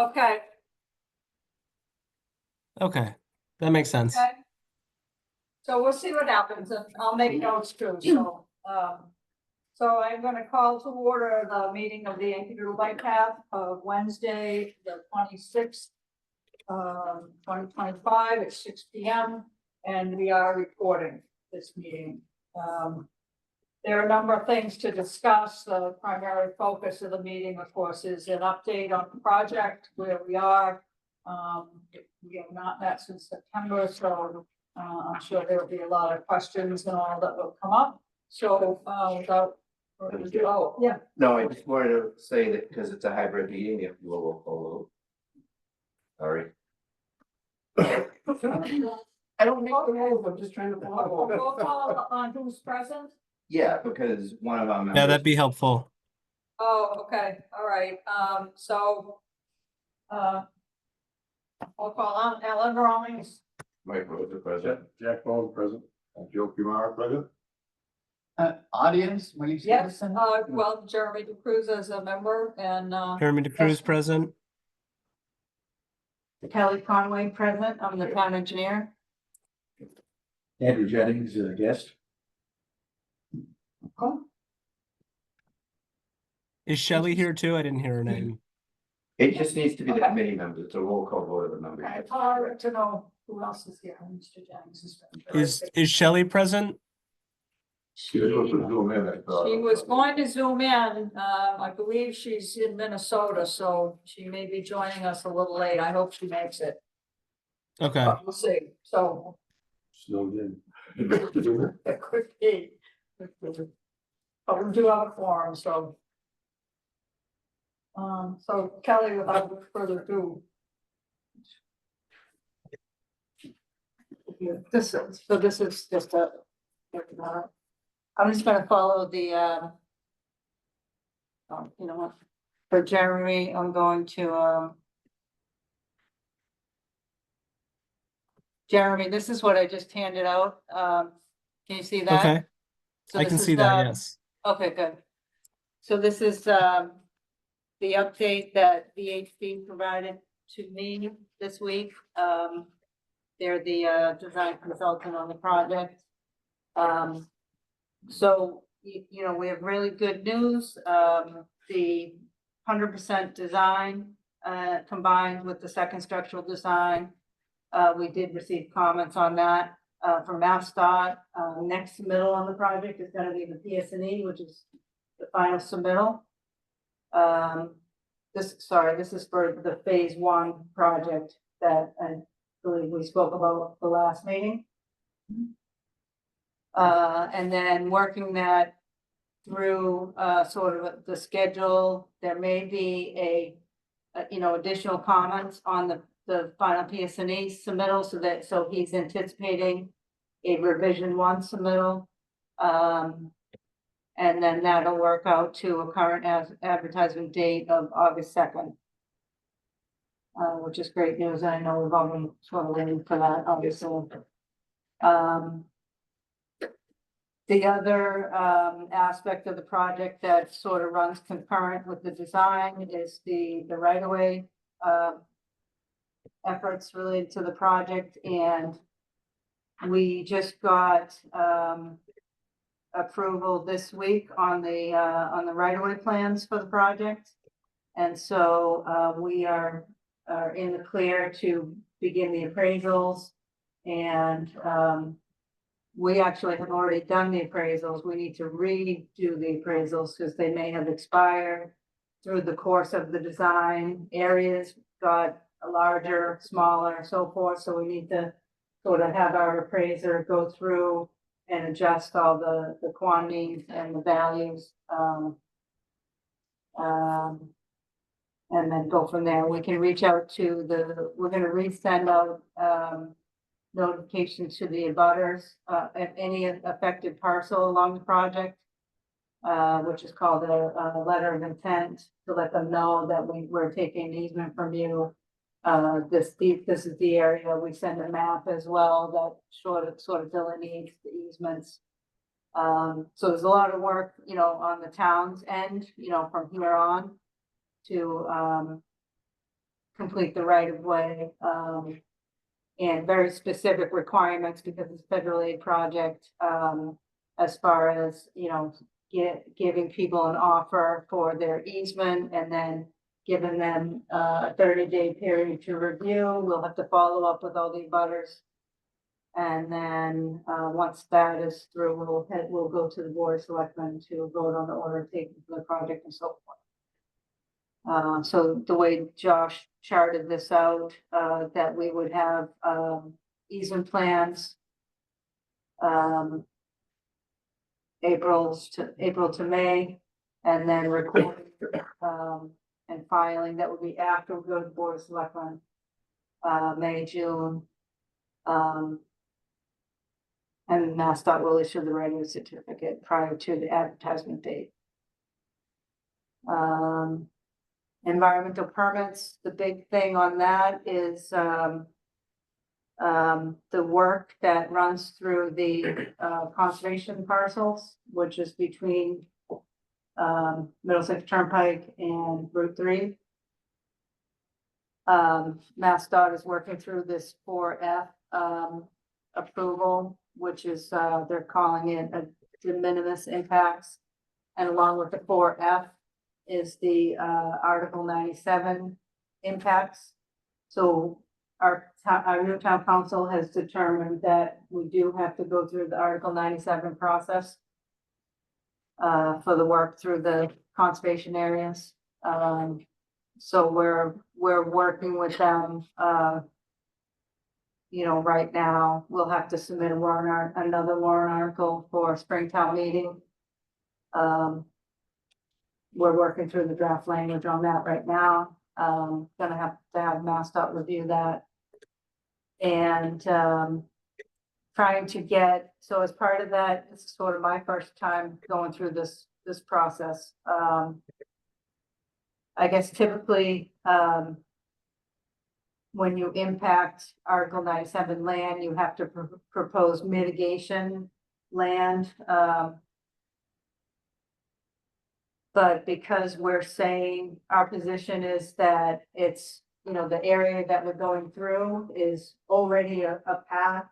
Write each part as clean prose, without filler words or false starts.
Okay, Okay, that makes sense. okay. So we'll see what happens, and I'll make notes too, so, so I'm gonna call to order the meeting of the Yankee Doodle Bike Path of Wednesday, the 26th, 2025 at 6 p.m. And we are recording this meeting. There are a number of things to discuss. The primary focus of the meeting, of course, is an update on the project, where we are. We have not met since September, so I'm sure there will be a lot of questions and all that will come up. So without further ado, oh, yeah. No, I just wanted to say that because it's a hybrid meeting, if you will roll call vote. Sorry. I don't make the rules, I'm just trying to follow. Roll call on who's present. Yeah, because one of our members. Yeah, that'd be helpful. Oh, okay, all right, I'll call on Ellen Rawlings. Mike Rose, president. Jack Ball, present. Joe Kumar, present. Audience, when you say Yes, this, well, Jeremy DeCruz as a member, and Jeremy DeCruz present. Kelly Conway present, I'm the town engineer. Andrew Jennings is a guest. Is Shelley here too? I didn't hear her name. It just needs to be the Okay. committee members, it's a roll call vote of the members. It's hard to know who else is here, Mr. Jennings. Is Shelley present? She was going to zoom in, I believe she's in Minnesota, so she may be joining us a little late, I hope she makes it, Okay. but we'll see, so. Snowed in. It could be. But we do have a quorum, so. So Kelly, without further ado. This is just a. I'm just gonna follow the, you know what, for Jeremy, I'm going to, Jeremy, this is what I just handed out, can you see that? Okay. So I this can is see that, the- yes. Okay, good. So this is the update that VHB provided to me this week. They're the design consultant on the project. So, you know, we have really good news. The 100% design combined with the second structural design. We did receive comments on that from MassDOT. Next submittal on the project is gonna be the PSNE, which is the final submittal. This is for the phase 1 project that I believe we spoke about the last meeting. And then working that through sort of the schedule, there may be a you know, additional comments on the final PSNE submittal, so he's anticipating a revision 1 submittal. And then that'll work out to a current advertisement date of August 2nd. Which is great news. I know we've all been sort of waiting for that, obviously. The other aspect of the project that sort of runs concurrent with the design is the right-of-way efforts related to the project, and we just got approval this week on the right-of-way plans for the project. And so we are in the clear to begin the appraisals, and we actually have already done the appraisals. We need to redo the appraisals because they may have expired through the course of the design. Areas got larger, smaller, so forth. So we need to sort of have our appraiser go through and adjust all the quantities and the values. And then go from there. We can reach out to we're gonna resend out notification to the abutters of any affected parcel along the project, which is called a letter of intent, to let them know that we're taking an easement from you. This is the area. We send a map as well that sort of delineates the easements. So there's a lot of work, you know, on the town's end, you know, from here on to complete the right of way, and very specific requirements because it's a federal aid project, as far as, giving people an offer for their easement and then giving them a 30-day period to review. We'll have to follow up with all the abutters. And then, once that is through, we'll go to the board of selectmen to vote on the order taken for the project and so forth. So the way Josh charted this out, that we would have, easement plans, April to May, and then recording, and filing, that would be after we go to the board of selectmen, May, June. And MassDOT will issue the readiness certificate prior to the advertisement date. Environmental permits, the big thing on that is, the work that runs through the, conservation parcels, which is between, Middlesex Turnpike and Route 3. MassDOT is working through this 4F, approval, which is, they're calling it a de minimis impacts. And along with the 4F is the, Article 97 impacts. So our new town council has determined that we do have to go through the Article 97 process, for the work through the conservation areas. So we're working with them, right now. We'll have to submit another warrant article for Springtown meeting. We're working through the draft language on that right now. Gonna have to have MassDOT review that. And, trying to get, so as part of that, it's sort of my first time going through this process. I guess typically, when you impact Article 97 land, you have to propose mitigation land. But because we're saying our position is that it's, the area that we're going through is already a path,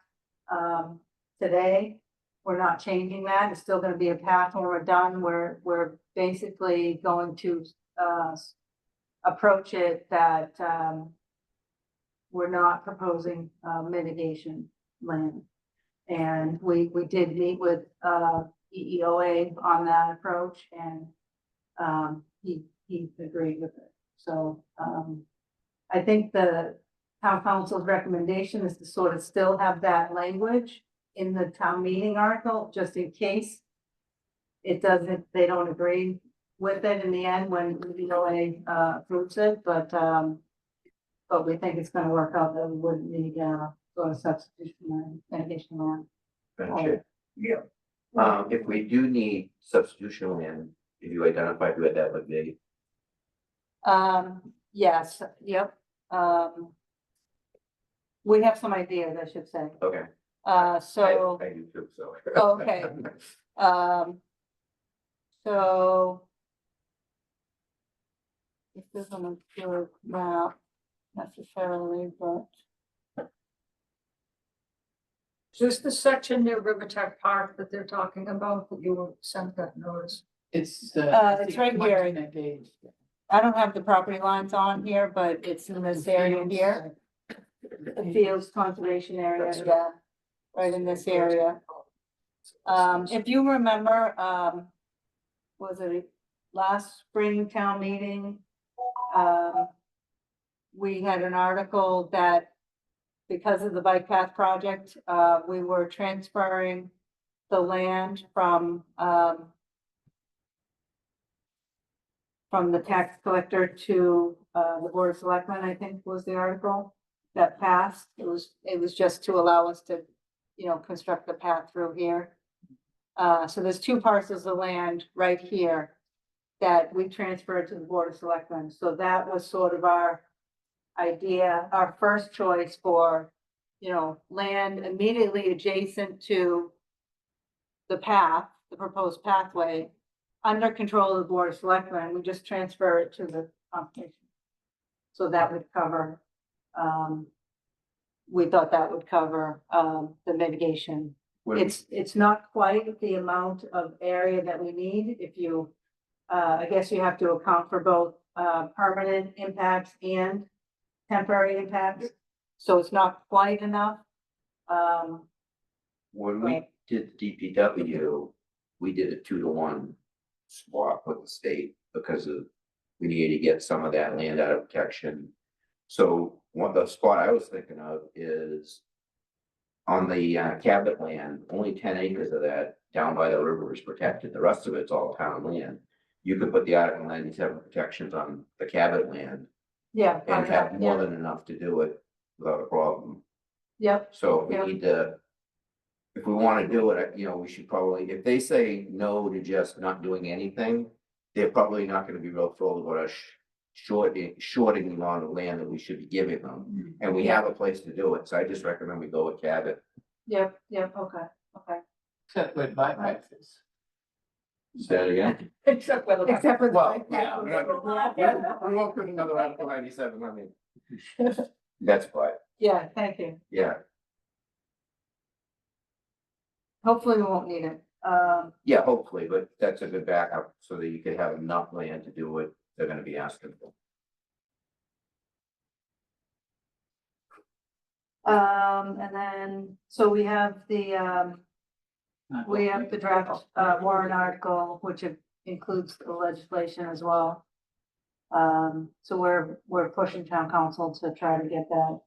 today. We're not changing that. It's still gonna be a path when we're done. We're basically going to, approach it that, we're not proposing, mitigation land. And we did meet with, EEOA on that approach, and, he agreed with it. So, I think the town council's recommendation is to sort of still have that language in the town meeting article, just in case they don't agree with it in the end when the EEOA, approves it, but we think it's gonna work out that we wouldn't need, sort of substitution mitigation land. Gotcha. Yeah. If we do need substitution land, if you identify who that would be. Yes, yep. We have some ideas, I should say. Okay. So, I do too, so. okay. So. This isn't a good map necessarily, but. Is this the section near Rivertech Park that they're talking about, that you were sent that notice? It's, It's right here. I don't have the property lines on here, but it's in this area here. The Fields Conservation Area, yeah, right in this area. If you remember, was it last spring town meeting? We had an article that because of the bike path project, we were transferring the land from the tax collector to, the board of selectmen, I think was the article that passed. It was just to allow us to, construct the path through here. So there's 2 parcels of land right here that we transferred to the board of selectmen. So that was sort of our idea, our first choice for, land immediately adjacent to the path, the proposed pathway, under control of the board of selectmen. We just transfer it to the conservation. So that would cover, we thought that would cover, the mitigation. It's not quite the amount of area that we need if you, I guess you have to account for both, permanent impacts and temporary impacts. So it's not quite enough. When we did DPW, we did a 2-to-1 swap with the state because of, we needed to get some of that land out of protection. So one, the spot I was thinking of is on the Cabot land, only 10 acres of that down by the river is protected. The rest of it's all town land. You could put the Article 97 protections on the Cabot land Yeah. and have more than enough to do it without a problem. Yep, So we Yeah. need to, if we want to do it, we should probably, if they say no to just not doing anything, they're probably not going to be real thrilled about us shorting the amount of land that we should be giving them. And we have a place to do it. So I just recommend we go with Cabot. yep, okay. Except with my taxes. Say that again? Except for the. Except for the. Well, yeah, we won't put another Article 97, I mean. That's fine, Yeah, thank you. yeah. Hopefully we won't need it. Yeah, hopefully, but that's a good backup so that you could have enough land to do what they're gonna be asking for. And then, so we have the draft, warrant article, which includes the legislation as well. So we're pushing town council to try to get that,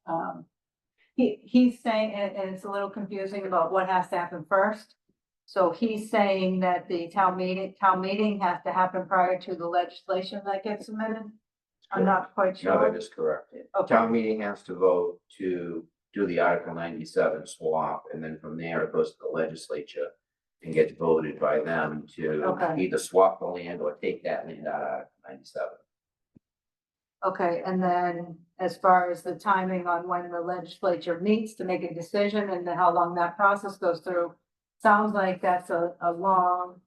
he's saying, and it's a little confusing about what has to happen first. So he's saying that the town meeting has to happen prior to the legislation that gets submitted. I'm not quite No, sure. that is correct. Okay. Town meeting has to vote to do the Article 97 swap, and then from there it goes to the legislature and gets voted by them to Okay. either swap the land or take that land out of Article 97. Okay, and then as far as the timing on when the legislature meets to make a decision and then how long that process goes through, sounds like that's a long,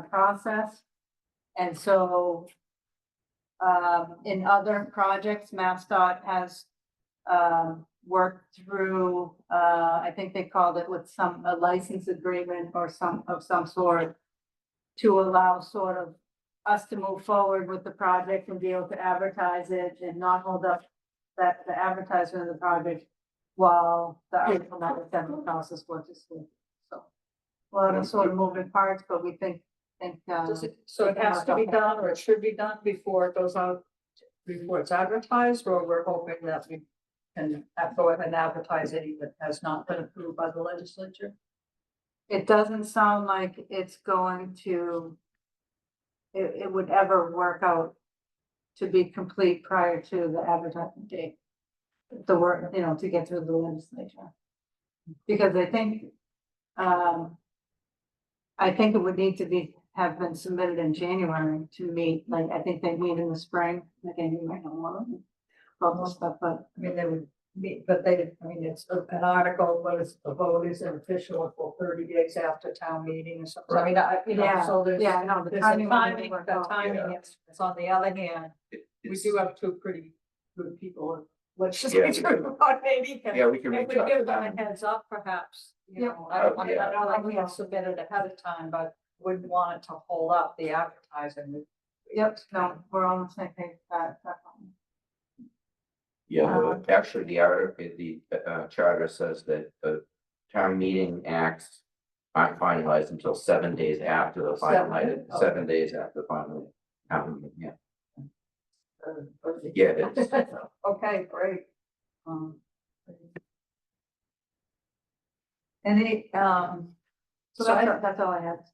process. And so, in other projects, MassDOT has, worked through, I think they called it with a license agreement or some sort to allow sort of us to move forward with the project and be able to advertise it and not hold up the advertisement of the project while the Article 97 process works through. So, a lot of sort of moving parts, but we think, So it has to be done, or it should be done before it goes out, before it's advertised, or we're hoping that we can go ahead and advertise it if it has not been approved by the legislature? it doesn't sound like it's going to, it would ever work out to be complete prior to the advertising date. The work, to get through the legislature. Because I think it would need to have been submitted in January to meet, like, I think they meet in the spring, again, you might know more about this stuff, but. I mean, they would meet, but it's an article, but it's, the vote is official for 30 days after town meeting or something. I mean, so there's. Yeah, I know, the There's timing. the timing is, on the other hand, we It's- do have two pretty good people. Let's just Yeah. get through about maybe. Yeah, we can If reach we out give to them a them. heads up, perhaps, Yep. I don't want, Yeah. I don't like we have submitted ahead of time, but wouldn't want it to hold up the advertising. Yep, no, we're on the same page, that, definitely. Yeah, actually, the charter says that the town meeting acts aren't finalized until 7 days after the finalized, 7 days after the final town meeting, yeah. Yeah, it is. Okay, great. Any, so So that's all I had.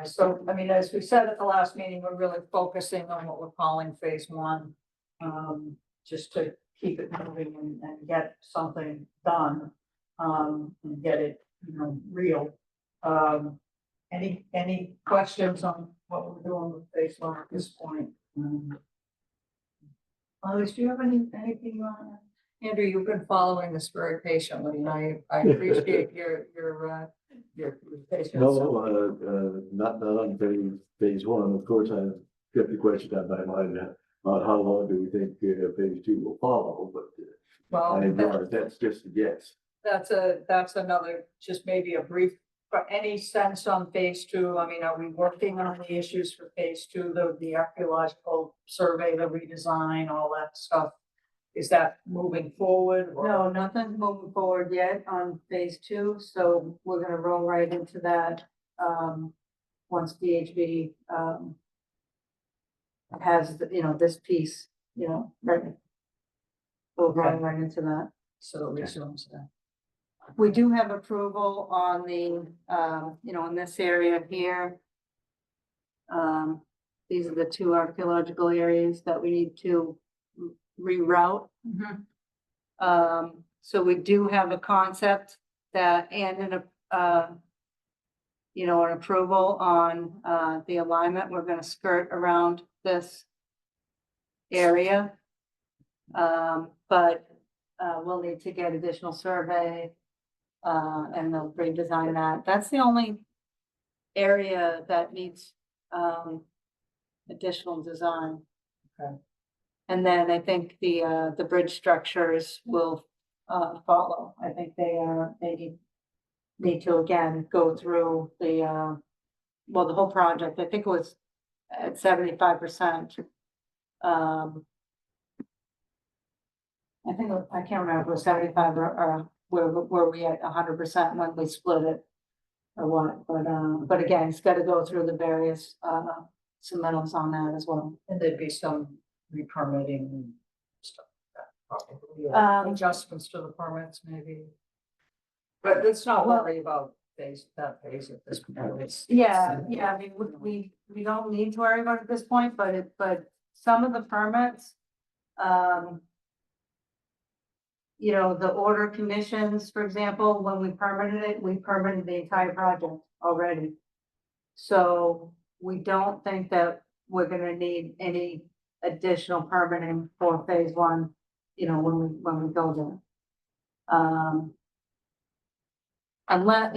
So, I mean, as we said at the last meeting, we're really focusing on what we're calling phase one. Just to keep it moving and get something done, and get it, real. Any questions on what we're doing with phase one at this point? Alice, do you have anything you want? Andrew, you've been following this very patiently, and I appreciate your patience. No, not on phase one. Of course, I've got the question on my mind. on how long do we think phase two will follow, but Well, I think that's just a guess. that's another, just maybe a brief, but any sense on phase two? I mean, are we working on the issues for phase two, the archaeological survey, the redesign, all that stuff? Is that moving forward? or- No, nothing's moving forward yet on phase two, so we're gonna roll right into that, once DHB, has, this piece, ready. We'll roll right into that. So it resumes that. We do have approval on the, in this area here. These are the two archaeological areas that we need to reroute. So we do have a concept that, and an approval on, the alignment. We're gonna skirt around this area. But, we'll need to get additional survey, and they'll redesign that. That's the only area that needs, additional design. Okay. And then I think the bridge structures will, follow. I think they need to again go through the whole project. I think it was at 75%. I think, I can't remember if it was 75 or were we at 100% when we split it or what, but again, it's got to go through the various, submittals on that as well. And there'd be some re-permitting and stuff like that, probably, or adjustments to the permits maybe. But let's not Well- worry about that phase at this point. It's- Yeah, I mean, we don't need to worry about it at this point, but some of the permits, the order conditions, for example, when we permitted the entire project already. So we don't think that we're gonna need any additional permitting for phase one, when we go there. Unless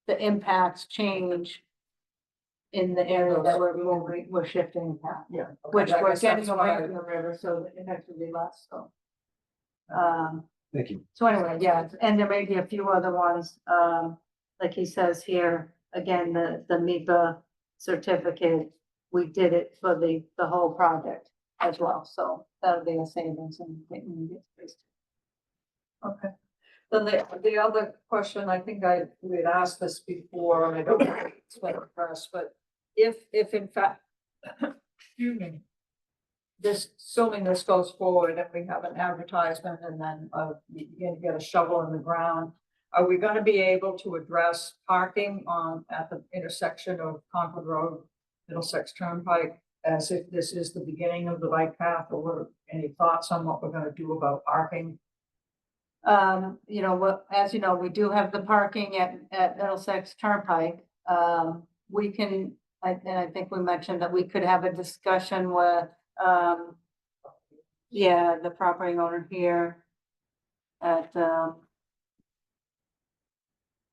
the impacts change in the area that we're shifting path, Yeah. okay, which I we're guess getting that's what away I- from the river, so the impacts will be less, so. Thank you. So anyway, yeah, and there may be a few other ones, like he says here, again, the MIPA certificate, we did it for the whole project as well, so that'll be a savings and when we get space. Okay. Then the other question, I think we had asked this before, and I don't want to explain it first, but if in fact, excuse me, assuming this goes forward and we have an advertisement and then, you begin to get a shovel in the ground, are we gonna be able to address parking at the intersection of Concord Road, Middlesex Turnpike, as if this is the beginning of the bike path, or any thoughts on what we're gonna do about parking? As you know, we do have the parking at Middlesex Turnpike. We can, and I think we mentioned that we could have a discussion with, the property owner here at,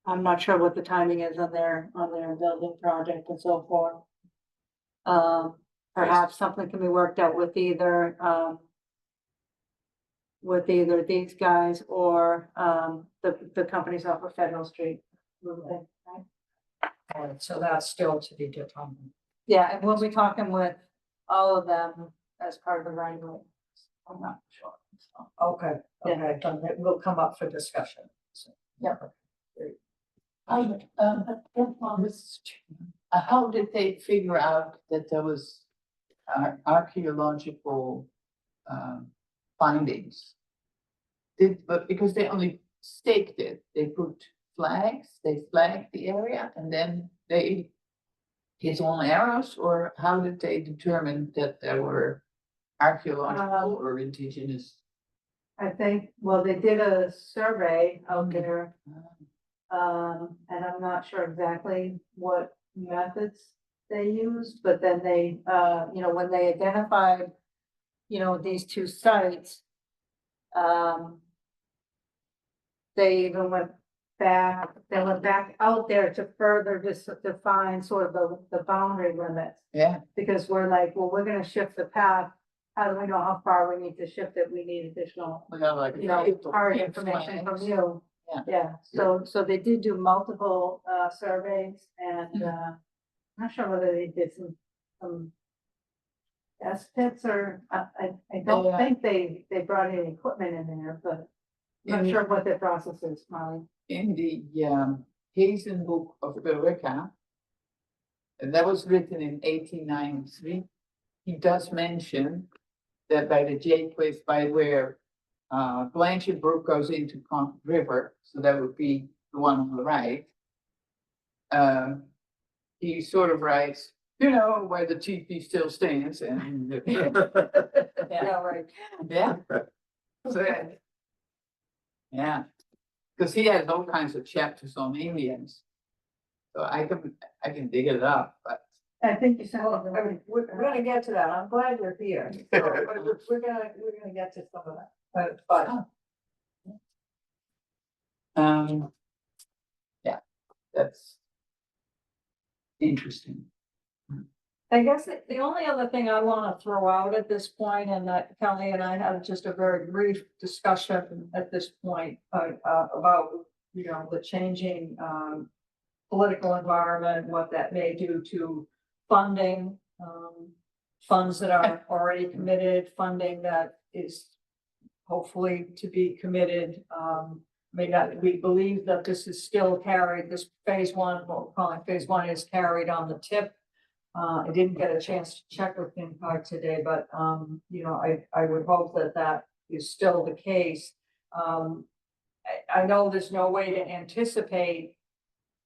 I'm not sure what the timing is on their building project and so forth. Perhaps something can be worked out with either these guys or, the companies off of Federal Street. Right? And so that's still to be determined. Yeah, and we'll be talking with all of them as part of the right of way. I'm not sure. So, Okay, okay, then it will come up for discussion. So, Yeah. How did they figure out that there was archaeological findings? But because they only staked it, they put flags, they flagged the area, and then they hit on arrows, or how did they determine that there were archaeological or indigenous? I think, well, they did a survey out there. And I'm not sure exactly what methods they used, but then they, when they identified, these two sites, they even went back, they went back out there to further define sort of the boundary limits. Yeah, Because we're like, well, we're gonna shift the path. How do we know how far we need to shift it? We need additional, we have like. you know, hard information from you. Yeah. Yeah, so they did do multiple surveys and I'm not sure whether they did some test pits or I don't Yeah. think they brought any equipment in there, but I'm not In- sure what their process is, Molly. In the Hazen Book of Billerica, and that was written in 1893, he does mention that by the J place by where Blanchard Brook goes into Concord River, so that would be the one on the right. He sort of writes, you know, where the teepee still stands and. Yeah, right. Yeah. So, yeah, because he has all kinds of chapters on Indians. So I can dig it up, but I think you said. Well, I mean, we're gonna get to that. I'm glad you're here. So, but we're gonna get to some of that. But yeah, that's interesting. I guess the only other thing I want to throw out at this point, and that Kelly and I had just a very brief discussion at this point, about, you know, the changing, political environment, what that may do to funding, funds that are already committed, funding that is hopefully to be committed. We believe that this is still carried, this phase one, what we're calling phase one is carried on the tip. I didn't get a chance to check with FinCog today, but, you know, I would hope that that is still the case. I know there's no way to anticipate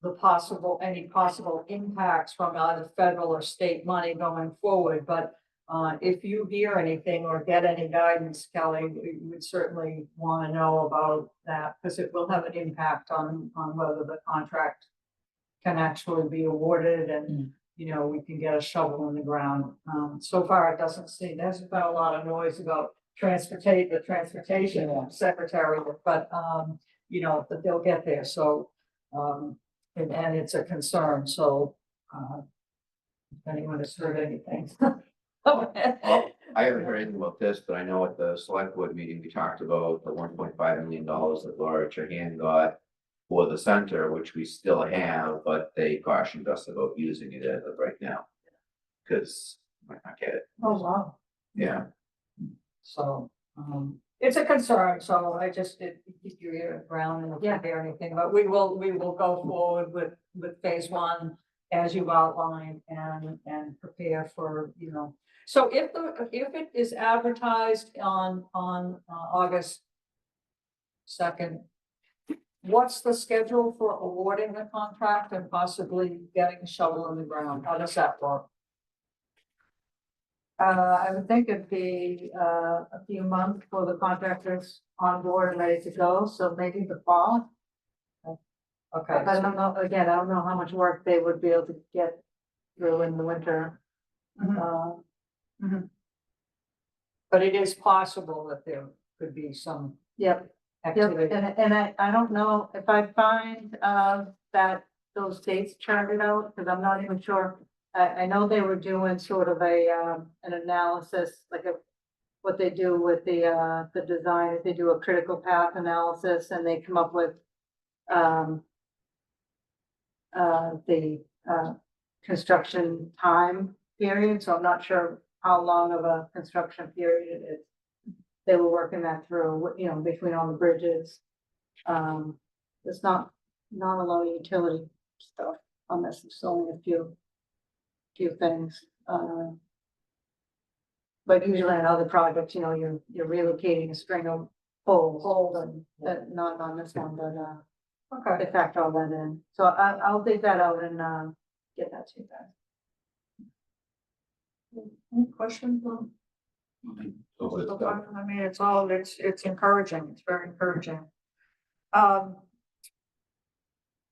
any possible impacts from either federal or state money going forward, but if you hear anything or get any guidance, Kelly, we would certainly want to know about that, because it will have an impact on whether the contract can actually be awarded and, you know, we can get a shovel in the ground. So far, it doesn't seem, there's been a lot of noise about the transportation secretary, but, you know, that they'll get there, so, and it's a concern, so, if anyone has heard anything. Well, I haven't heard anything about this, but I know at the select board meeting, we talked about the $1.5 million that Laura Trahan got for the center, which we still have, but they cautioned us about using it as of right now. Because we might not get it, Oh, wow. yeah. So, it's a concern, so I just did keep your ear around and if you hear anything, but we will go forward with phase one as you've outlined and prepare for, you know. So if it is advertised on August 2nd, what's the schedule for awarding the contract and possibly getting a shovel in the ground? How does that work? I would think it'd be a few months for the contractors on board and ready to go, so maybe the fall. Okay. But I don't know, again, I don't know how much work they would be able to get through in the winter. But it is possible that there could be some Yep, activity. and I don't know if I find that those dates charted out, because I'm not even sure. I know they were doing sort of an analysis, like what they do with the design, if they do a critical path analysis and they come up with the construction time period, so I'm not sure how long of a construction period it is. They were working that through, you know, between all the bridges. There's not a lot of utility stuff on this, it's only a few things. But usually on other projects, you know, you're relocating a string of poles and not on this one, but Okay. they factor all that in. So I'll dig that out and get that to you guys. Any questions? I mean, it's encouraging, it's very encouraging.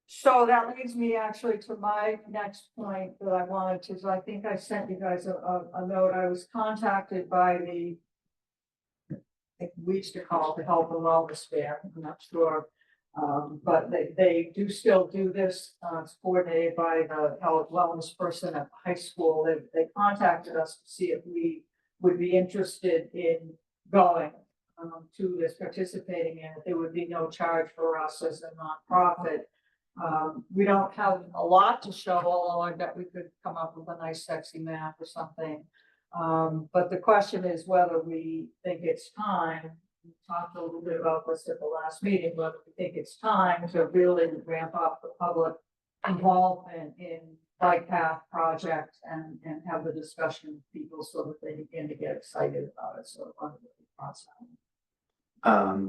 So that leads me actually to my next point that I wanted to, so I think I sent you guys a note. I was contacted by I think we used to call it the Health and Wellness Fair, I'm not sure. But they do still do this, it's coordinated by the health wellness person at the high school. They contacted us to see if we would be interested in going to this, participating in it. There would be no charge for us as a nonprofit. We don't have a lot to show, although I bet we could come up with a nice sexy map or something. But the question is whether we think it's time, we talked a little bit about this at the last meeting, whether we think it's time to really ramp up the public involvement in bike path projects and have the discussion with people so that they begin to get excited about it. So I wanted to be process.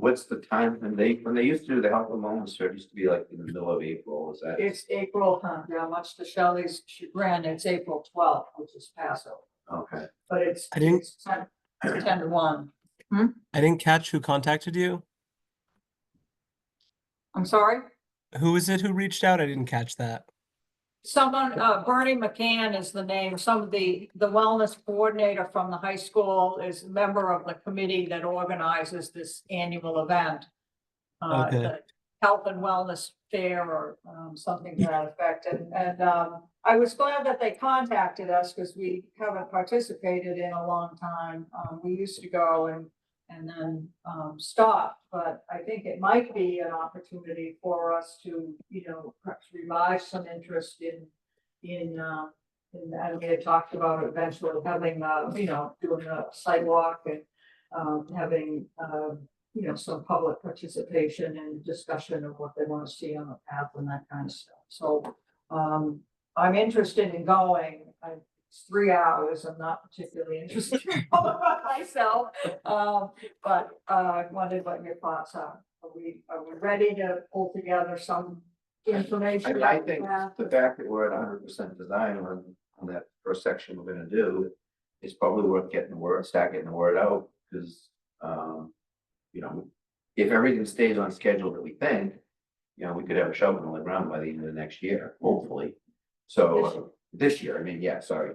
What's the time when they used to do the health and wellness fair, it used to be like in the middle of April, is that? It's April, yeah, much to Shelley's chagrin, it's April 12th, which is Passover, Okay. but it's. I didn't- it's 10 to 1. I didn't catch who contacted you. I'm sorry? Who is it who reached out? I didn't catch that. Someone, Bernie McCann is the name, the wellness coordinator from the high school is a member of the committee that organizes this annual event. Okay. The Health and Wellness Fair or something to that effect. And I was glad that they contacted us because we haven't participated in a long time. We used to go and then stopped, but I think it might be an opportunity for us to, perhaps revive some interest in and we had talked about eventually having, doing a sidewalk and having, some public participation and discussion of what they want to see on the path and that kind of stuff. So, I'm interested in going. It's 3 hours. I'm not particularly interested in going by myself. But I wondered what your thoughts are. Are we ready to pull together some information? I think the fact that we're at 100% design on that first section we're gonna do is probably worth getting start getting the word out, because, if everything stays on schedule that we think, we could have a shovel in the ground by the end of the next year, hopefully. So this year, I mean, yeah, sorry,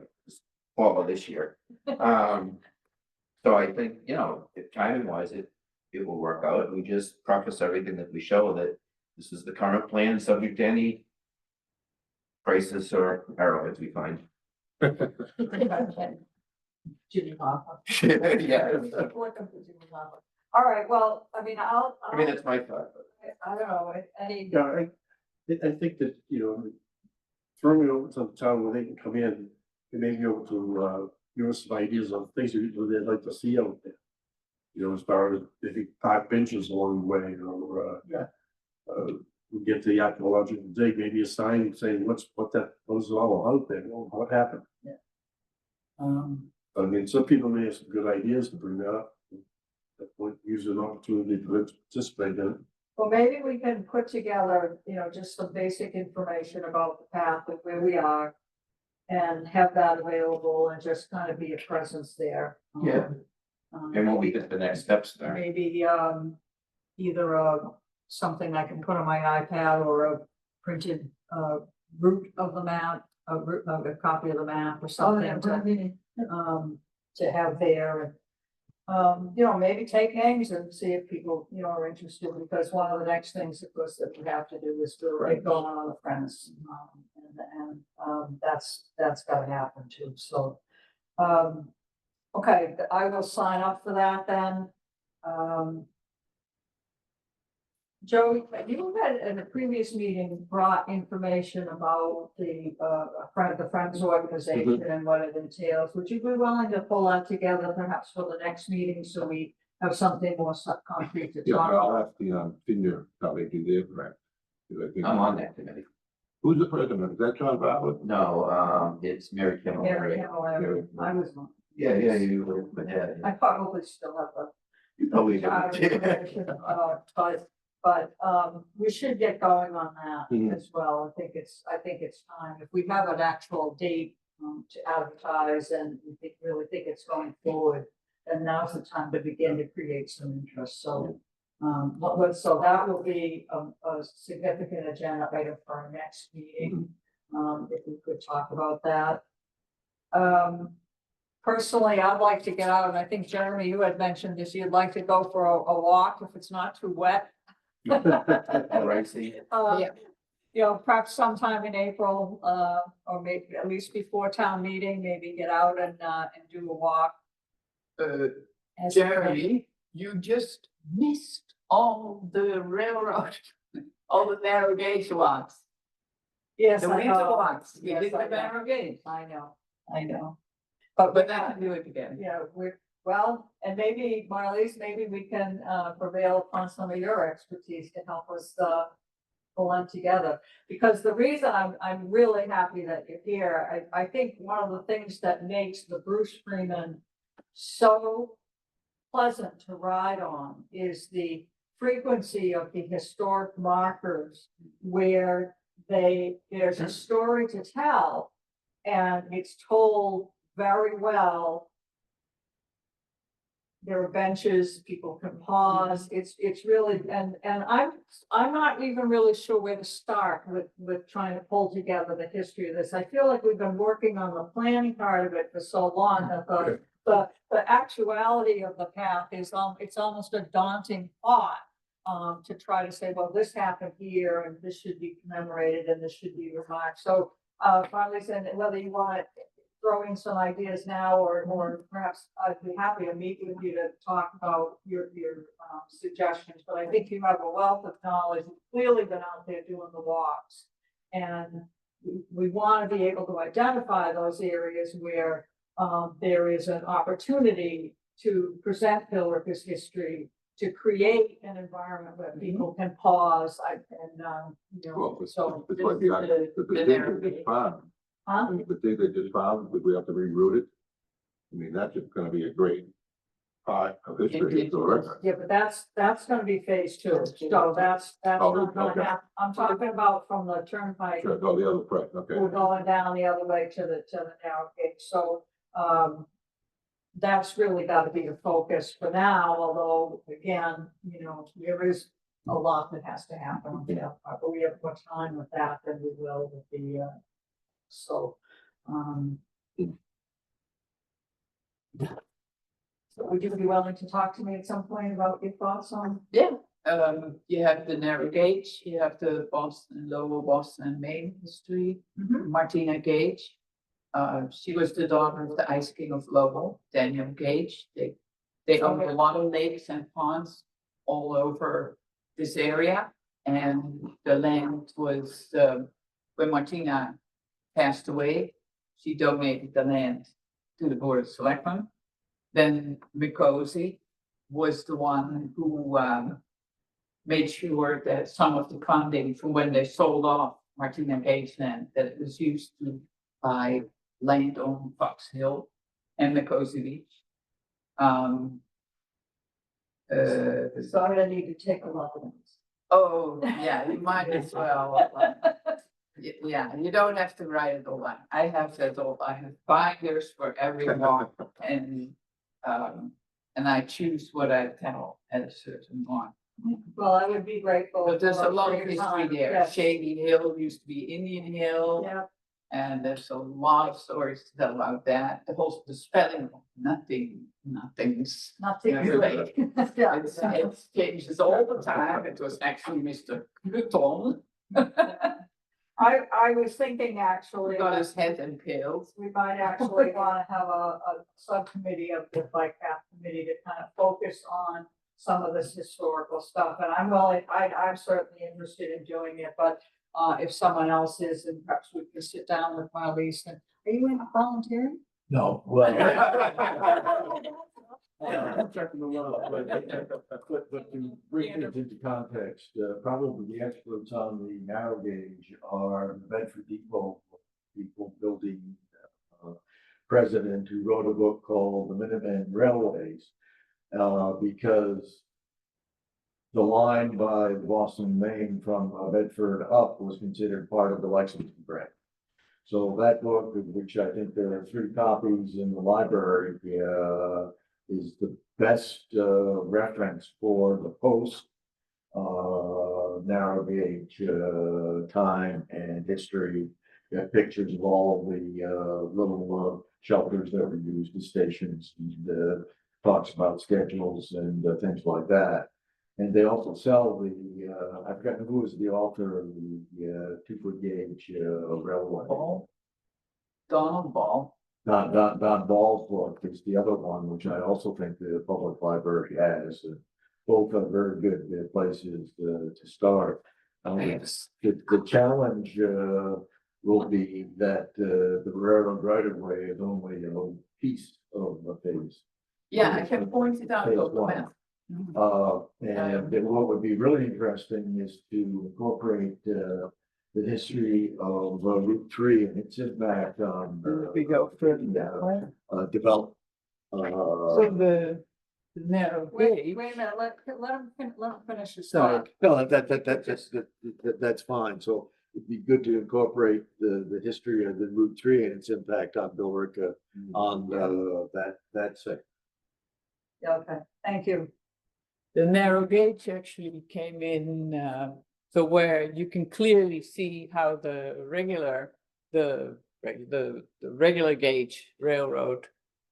fall of this year. So I think, if timing wise, it will work out. We just preface everything that we show that this is the current plan, subject to any crisis or arrowheads we find. Jimmy Hoffa. Yeah, Welcome to Jimmy Hoffa. All right, well, I mean, I mean, that's my thought, but. I don't know, any. Yeah, I think that, throwing it over to the town where they can come in and maybe be able to, give us some ideas of things that they'd like to see out there. As far as maybe park benches along the way or, we get the archaeological dig, maybe a sign saying what is it all about there, what happened? I mean, some people may have some good ideas to bring that up. That point, use an opportunity to participate in it. Well, maybe we can put together, just some basic information about the path and where we are. And have that available and just kind of be a presence there. Yeah. And what we get the next steps there. Maybe, either something I can put on my iPad or a printed, route of the map, a copy of the map or something to have there. Maybe take names and see if people, are interested, because one of the next things, of course, that we have to do is to get going on the Friends. And that's gotta happen too, so. Okay, I will sign up for that then. Joe, you had in a previous meeting brought information about the Friends organization and what it entails. Would you be willing to pull that together perhaps for the next meeting so we have something more concrete to Yeah, talk I'll about? ask the senior probably do their correct. I'm on that committee. Who's the president? Is that John Bartlett? No, it's Mary Kimmel. Mary Kimmel, I was one. Yeah, you were, but yeah. I probably still have a. You probably job do. information, But we should get going on that Mhm. as well. I think it's time. If we have an actual date to advertise and we really think it's going forward, then now's the time to begin to create some interest. So so that will be a significant agenda item for our next meeting. If we could talk about that. Personally, I'd like to get out, and I think Jeremy, you had mentioned this, you'd like to go for a walk if it's not too wet. Ricey. Yeah. You know, perhaps sometime in April, or maybe at least before town meeting, maybe get out and do a walk. As a plan. Jeremy, you just missed all the railroad, all the narrow gauge walks. Yes, The I winter know. walks, you Yes, did I the know. narrow gauge, I know. but But I can do it again. yeah, well, and maybe, Marlies, maybe we can prevail upon some of your expertise to help us blend together. Because the reason I'm really happy that you're here, I think one of the things that makes the Bruce Freeman so pleasant to ride on is the frequency of the historic markers where there's a story to tell, and it's told very well. There are benches, people can pause, it's really, and I'm not even really sure where to start with trying to pull together the history of this. I feel like we've been working on the planning part of it for so long that the actuality of the path is, it's almost a daunting thought. To try to say, well, this happened here and this should be commemorated and this should be remarked. So, Marlies, and whether you want to throw in some ideas now, or perhaps I'd be happy to meet with you to talk about your suggestions, but I think you have a wealth of knowledge. You've clearly been out there doing the walks. And we want to be able to identify those areas where there is an opportunity to present Billerica's history, to create an environment where people can pause, Well, so. it's like the thing they just found, Huh? the thing they just found, would we have to reroute it? I mean, that's just gonna be a great part of history. Yeah, but that's gonna be phase two, so that's Oh, not gonna okay. happen. I'm talking about from the turnpike. Sure, oh, the other press, okay. We're going down the other way to the narrow gauge, so, that's really gotta be the focus for now, although, again, there is a lot that has to happen. But we have more time with that than we will with the, so, so would you be willing to talk to me at some point about your thoughts on? Yeah, you have the narrow gauge, you have the Boston, Lower Boston Main Street, Martina Gage. She was the daughter of the Ice King of Lowell, Daniel Gage. They owned a lot of lakes and ponds all over this area. And the land was, when Martina passed away, she donated the land to the Board of Selectmen. Then Mikosi was the one who made sure that some of the funding from when they sold off Martina Gage land, that it was used to buy land on Fox Hill and Mikosi Beach. So I'm gonna need to take a lot of this. Oh, yeah, you might as well. Yeah, you don't have to write it all out. I have that all. I have binders for every one, and I choose what I tell at a certain one. Well, I would be grateful. But there's a lot for of your history time. there. Yes. Shady Hill used to be Indian Hill. Yeah, And there's a lot of stories to tell about that. The spelling, nothing's. nothing Yeah, related. Yeah, It changes all the time. It was actually Mr. Pluton. I was thinking actually, We got his head impaled. we might actually want to have a subcommittee of the bike path committee to kind of focus on some of this historical stuff. And I'm certainly interested in doing it, but if someone else is, then perhaps we can sit down with Marlies and, are you in volunteering? No, well. But to bring it into context, probably the experts on the narrow gauge are the Bedford Depot people building president who wrote a book called The Minuteman Railways, because the line by Boston, Maine from Bedford up was considered part of the Lexington Branch. So that book, of which I think there are 3 copies in the library, is the best reference for the post narrow gauge time and history. Got pictures of all the little shelters that were used as stations, and talks about schedules and things like that. And they also sell the, I forgot who was the author of the 2-foot gauge railway. Ball. Donald Ball. Don Ball's book is the other one, which I also think the public library has. Both are very good places to start. The challenge will be that the railroad right of way is only a piece of the phase. Yeah, I can point it out Phase on the one. map. And then what would be really interesting is to incorporate the history of Route 3 and its impact on. We go further that way. Develop. So the narrow gauge. Wait a minute, let him finish his Sorry, thought. no, that's fine, so it'd be good to incorporate the history of the Route 3 and its impact on Billerica on that sector. Yeah, okay, thank you. The narrow gauge actually came in, so where you can clearly see how the regular gauge railroad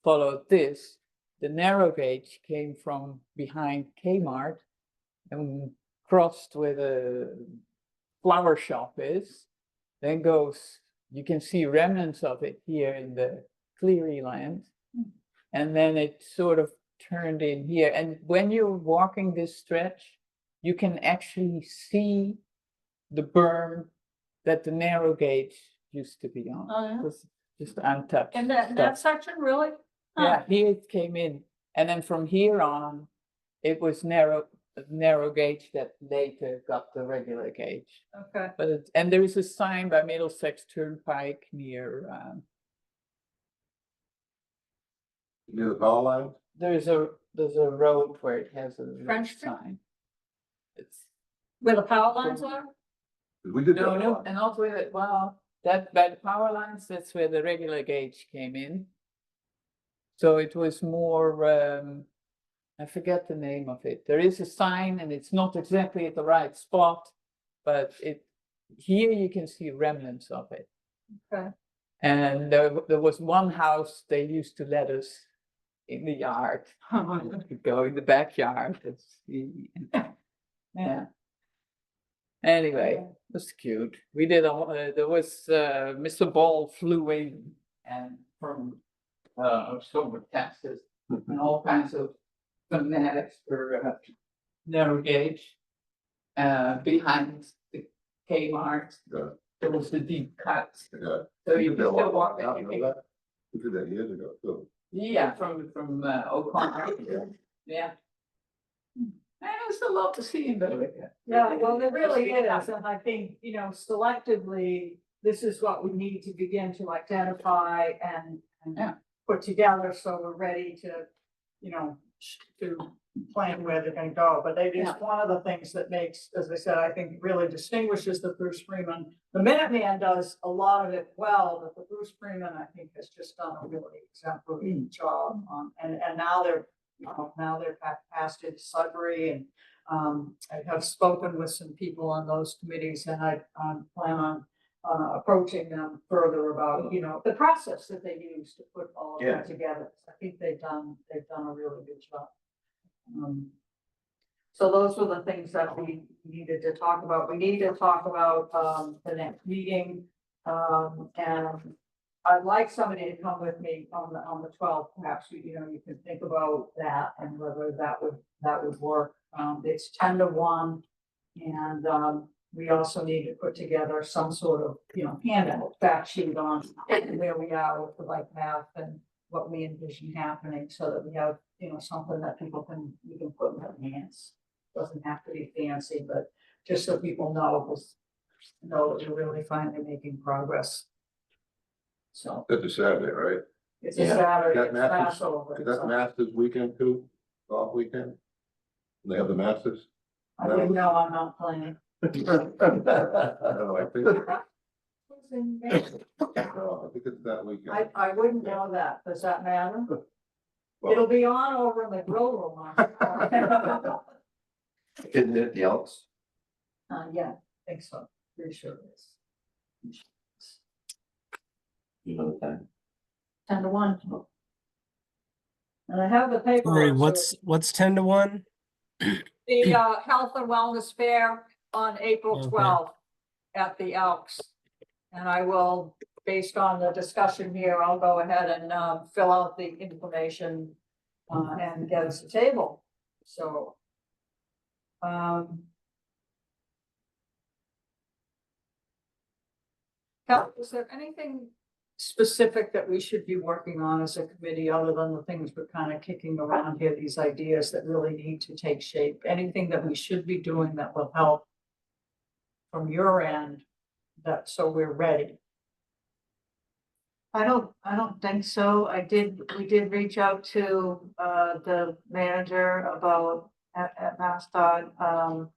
followed this. The narrow gauge came from behind Kmart and crossed where the flower shop is, then goes, you can see remnants of it here in the Cleary land. And then it sort of turned in here. And when you're walking this stretch, you can actually see the berm that the narrow gauge used to be on. Oh, yeah? It was just untouched. And that section, really? Yeah, here it came in. And then from here on, it was narrow gauge that later got the regular gauge. Okay, But and there is a sign by Middlesex Turnpike near, Near the power line? there's a road where it has a little French Street? sign. It's, where the power lines are? We did that. no, a no, lot. and also with it, well, that by the power lines, that's where the regular gauge came in. So it was more, I forget the name of it. There is a sign and it's not exactly at the right spot, but here you can see remnants of it. Okay. And there was one house they used to let us in the yard, go in the backyard and see. Yeah. Anyway, it was cute. We did there was, Mr. Ball flew in and from, October, Texas, and all kinds of fanatics for narrow gauge. Behind the Kmart, Yeah. there was the deep cut. Yeah. So We you did can that a still lot. walk Yeah, it. you know that? We did that years ago, too. Yeah, from O'Connor. Yeah. And there's a lot to see in Billerica. Yeah, well, there really is, and I think, selectively, this is what we need to begin to identify and Yeah. put together, so we're ready to, to plan where they're gonna go, but it is Yeah. one of the things that makes, as I said, I think really distinguishes the Bruce Freeman. The Minuteman does a lot of it well, but the Bruce Freeman, I think, has just done a really exemplary job on, and now they're passed into Sudbury, and I have spoken with some people on those committees, and I plan on approaching them further about, the process that they use to put all of that together. I think they've done a really good job. So those were the things that we needed to talk about. We need to talk about the next meeting. And I'd like somebody to come with me on the 12th, perhaps, you can think about that and whether that would work. It's 10 to 1. And we also need to put together some sort of, handout, fact sheet on where we are with the bike path and what we envision happening, so that we have, something that we can put in their hands. Doesn't have to be fancy, but just so people know that we're really finally making progress. So That's a Saturday, right? it's a Yeah. Saturday, That it's Masters- Passover. Is that Masters weekend too? Off weekend? They have the Masters? I didn't know, I'm not playing. No, I think, no, I think it's that weekend. I wouldn't know that. Does that matter? Well, It'll be on over in the grill room. Isn't it the Elks? Yeah, I think so. Pretty sure it is. You know the time? 10 to 1. And I have the paper. Sorry, what's 10 to 1? the Health and Wellness Fair on April Okay. 12th at the Elks. And I will, based on the discussion here, I'll go ahead and fill out the information and get us a table. So. Cal, is there anything specific that we should be working on as a committee, other than the things we're kind of kicking around here, these ideas that really need to take shape? Anything that we should be doing that will help from your end, that, so we're ready? I don't think so. We did reach out to, the manager at MassDOT,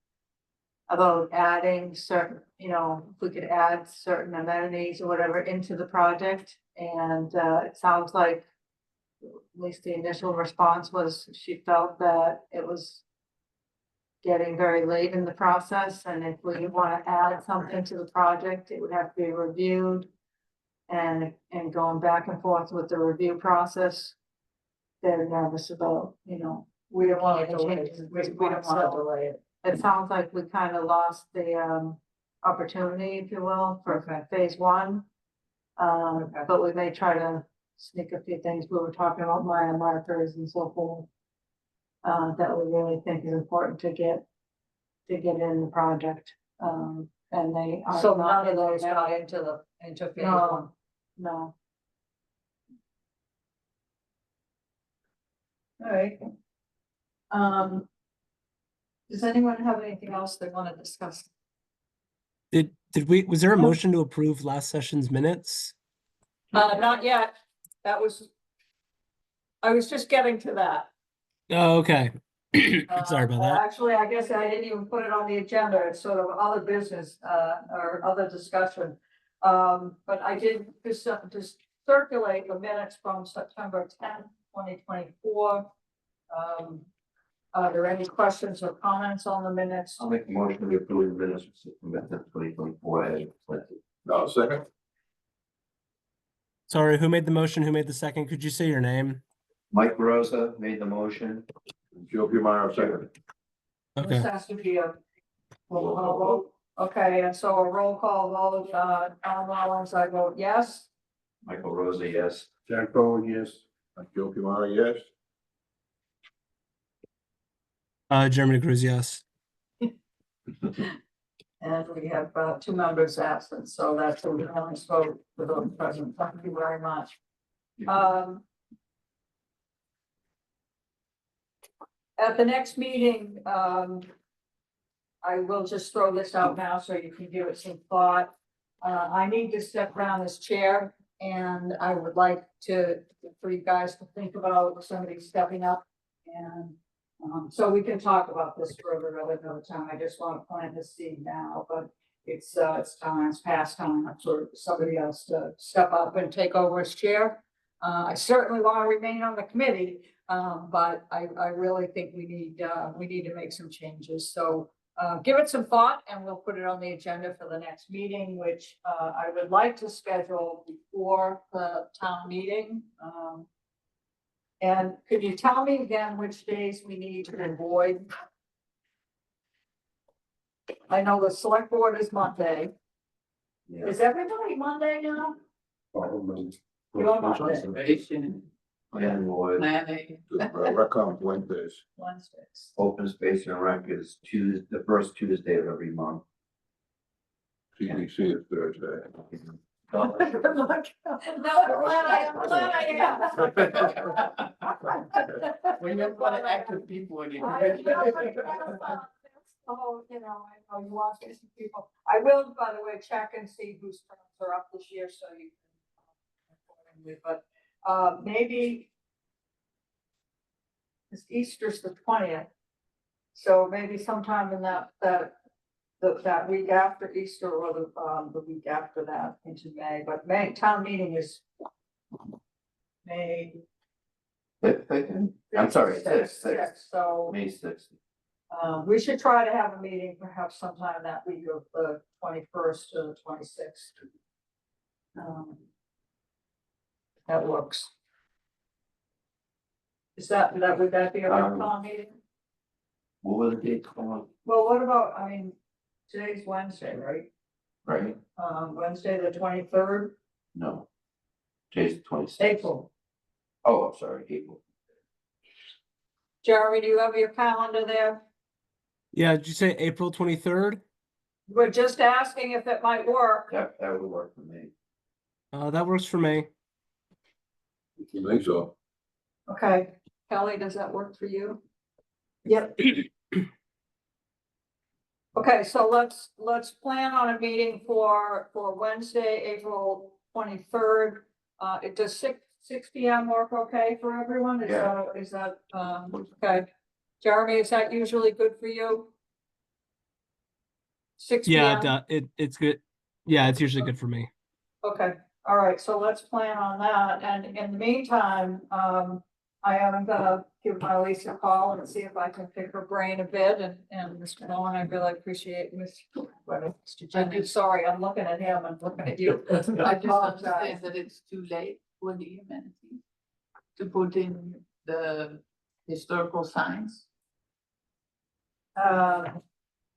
about adding certain, if we could add certain amenities or whatever into the project. And, it sounds like, at least the initial response was, she felt that it was getting very late in the process, and if we want to add something to the project, it would have to be reviewed. And going back and forth with the review process, they're nervous about, We don't want to making delay changes it. at We this don't point. want to So delay it. it sounds like we kind of lost the opportunity, if you will, for phase one. But we may try to sneak a few things. We were talking about mile markers and so forth. That we really think is important to get in the project. And they are. So not none of in there those now. got into phase No. one. No. All right. Does anyone have anything else they want to discuss? Was there a motion to approve last session's minutes? Not yet. I was just getting to that. Oh, okay. Sorry about that. Actually, I guess I didn't even put it on the agenda. It's sort of other business, or other discussion. But I did just circulate the minutes from September 10th, 2024. Are there any questions or comments on the minutes? I'll make a motion to approve the minutes for September 2024 as presented. No, second, Sorry, who made the motion? Who made the second? Could you say your name? Mike Rosa made the motion. Joe Pumaro, second. Okay. This has to be a roll call vote. Okay, and so a roll call vote, Alan Rollins, I vote yes. Michael Rosa, yes. Jack Bowen, yes. Joe Pumaro, yes. German Cruz, yes. And we have two members absent, so that's a unanimous vote for those present. Thank you very much. At the next meeting, I will just throw this out now so you can give it some thought. I need to step around this chair, and I would like for you guys to think about somebody stepping up. And so we can talk about this further another time. I just want to plant this seed now, but it's past time for somebody else to step up and take over as chair. I certainly want to remain on the committee, but I really think we need to make some changes. So give it some thought, and we'll put it on the agenda for the next meeting, which I would like to schedule before the town meeting. And could you tell me again which days we need to avoid? I know the select board is Monday. Yeah. Is everybody Monday now? You're Monday. And Lloyd, Planning. Recom Wednesdays. Wednesdays. open space and rec is the first Tuesday of every month. CDC is Thursday. No, I'm glad I am. When you've got active people in your I committee. know, I know you want to see some people. I will, by the way, check and see whose terms are up this year, so you can. But maybe. It's Easter's the 20th. So maybe sometime in that week after Easter, or the week after that into May. But town meeting is May. I'm sorry, sixth. So. May 6th. We should try to have a meeting perhaps sometime that week of the 21st to the 26th. That works. Would that be a town meeting? What were the dates on, Well, what about, I mean, today's Wednesday, right? right? Wednesday, the 23rd, No. Today's the 26th. April. Oh, I'm sorry, April. Jeremy, do you have your calendar there? Yeah, did you say April 23rd? We're just asking if it might work. That would work for me. That works for me. I think so. Okay, Kelly, does that work for you? Yep. Okay, so let's plan on a meeting for Wednesday, April 23rd. It does 6 p.m. work okay for everyone? Is that, okay? Jeremy, is that usually good for you? 6 Yeah, p.m.? it's good. Yeah, it's usually good for me. Okay, all right, so let's plan on that, and in the meantime, I am gonna give my Lisa a call and see if I can pick her brain a bit, and Mr. Nolan, I really appreciate Mr. I'm sorry, I'm looking at him and looking at you. I just apologize. understand that it's too late for the amenities to put in the historical signs.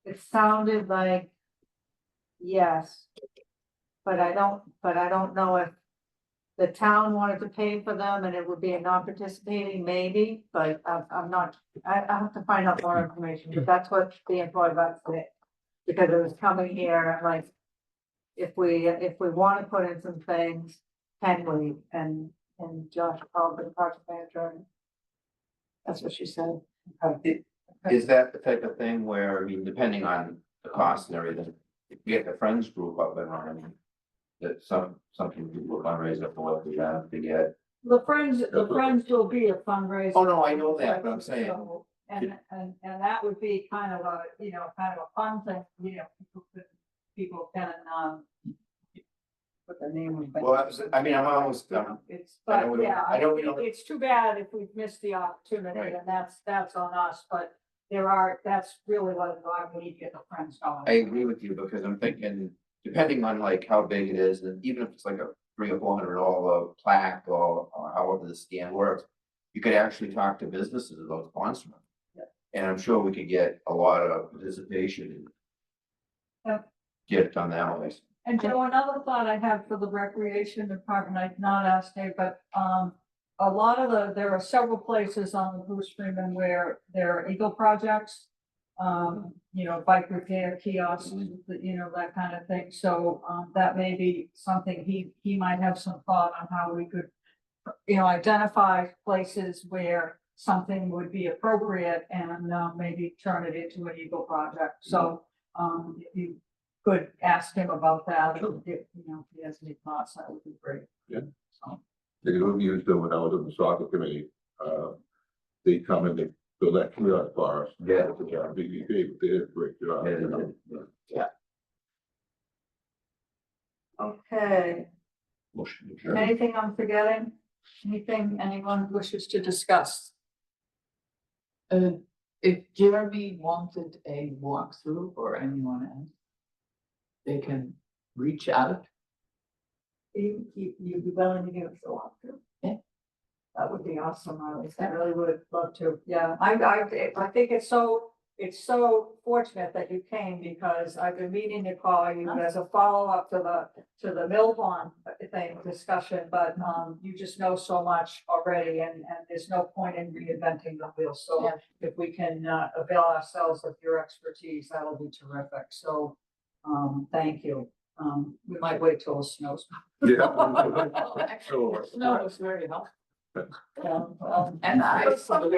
It sounded like, yes. But I don't know if the town wanted to pay for them and it would be a non-participating, maybe, but I'm not, I have to find out more information, but that's what the employee got said. Because it was coming here, like, if we want to put in some things, can we? And Josh called the project manager. And that's what she said. Okay. Is that the type of thing where, I mean, depending on the cost and everything, if you get the friends group up and running, that something people fundraiser for what we have to get. The Friends will be a fundraiser. Oh, no, I know that, but I'm saying. So, And that would be kind of a, kind of a fun thing, people can, put the name of it. Well, I mean, I'm almost, It's, I know but we don't- yeah, I know we don't- it's too bad if we've missed the opportunity, Right. and that's on us, but that's really what we need to get the Friends going. I agree with you, because I'm thinking, depending on like how big it is, and even if it's like a $300 or $400 plaque or however the scan works, you could actually talk to businesses about sponsoring. Yeah. And I'm sure we could get a lot of participation. Yeah. Get it done that way. And Joe, another thought I have for the recreation department, I've not asked Dave, but, a lot of there are several places on the Bruce Freeman where there are Eagle projects. Bike repair kiosks, that kind of thing. So, that may be something he might have some thought on how we could, identify places where something would be appropriate and, maybe turn it into an Eagle project. So, if you could ask him about that, if he has any thoughts, that would be great. Yeah. So, They don't use them when I was in the soccer committee. They come and they fill that kiosk for us. Yeah. BBP, but they did a great job. Okay, Motion adjourned. anything I'm forgetting? Anything anyone wishes to discuss? If Jeremy wanted a walkthrough or anyone else, they can reach out. You'd be willing to give us a walkthrough? Yeah. That would be awesome, I really would love to, yeah, I think it's so fortunate that you came, because I've been meaning to call you as a follow-up to the Mill Pond thing discussion, but, you just know so much already, and there's no point in reinventing the wheel, so Yeah. if we can, avail ourselves of your expertise, that'll be terrific, so, thank you. We might wait till it snows. Sure. Snow is very helpful. And And some of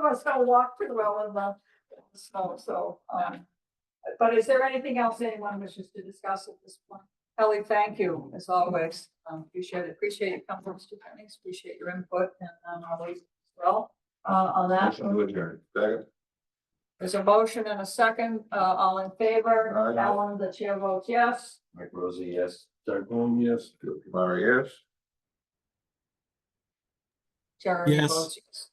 us don't walk too well in the snow, so, but is there anything else anyone wishes to discuss at this point? Kelly, thank you, as always, appreciate your comments, Mr. Pennies, appreciate your input, and, always as well, on that. Motion to adjourn. Second. There's a motion and a second, all in favor, Aye. Ellen, the chair votes yes. Mike Rosie, yes. Start going, yes. Kamara, yes. Jeremy Yes. votes yes.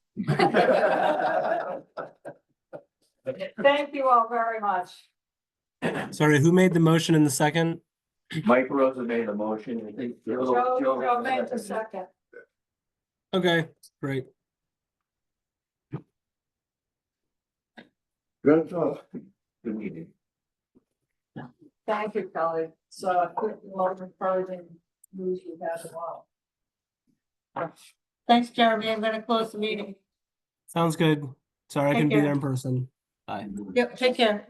Thank you all very much. Sorry, who made the motion in the second? Mike Rosa made the motion. I think Joe made the second. Okay, great. Good meeting. Thank you, Kelly. So a quick, more encouraging news we've had in a while. Thanks, Jeremy. I'm gonna close the meeting. Sounds good. Sorry I Take couldn't be care. there in person. Bye. Yep, take care.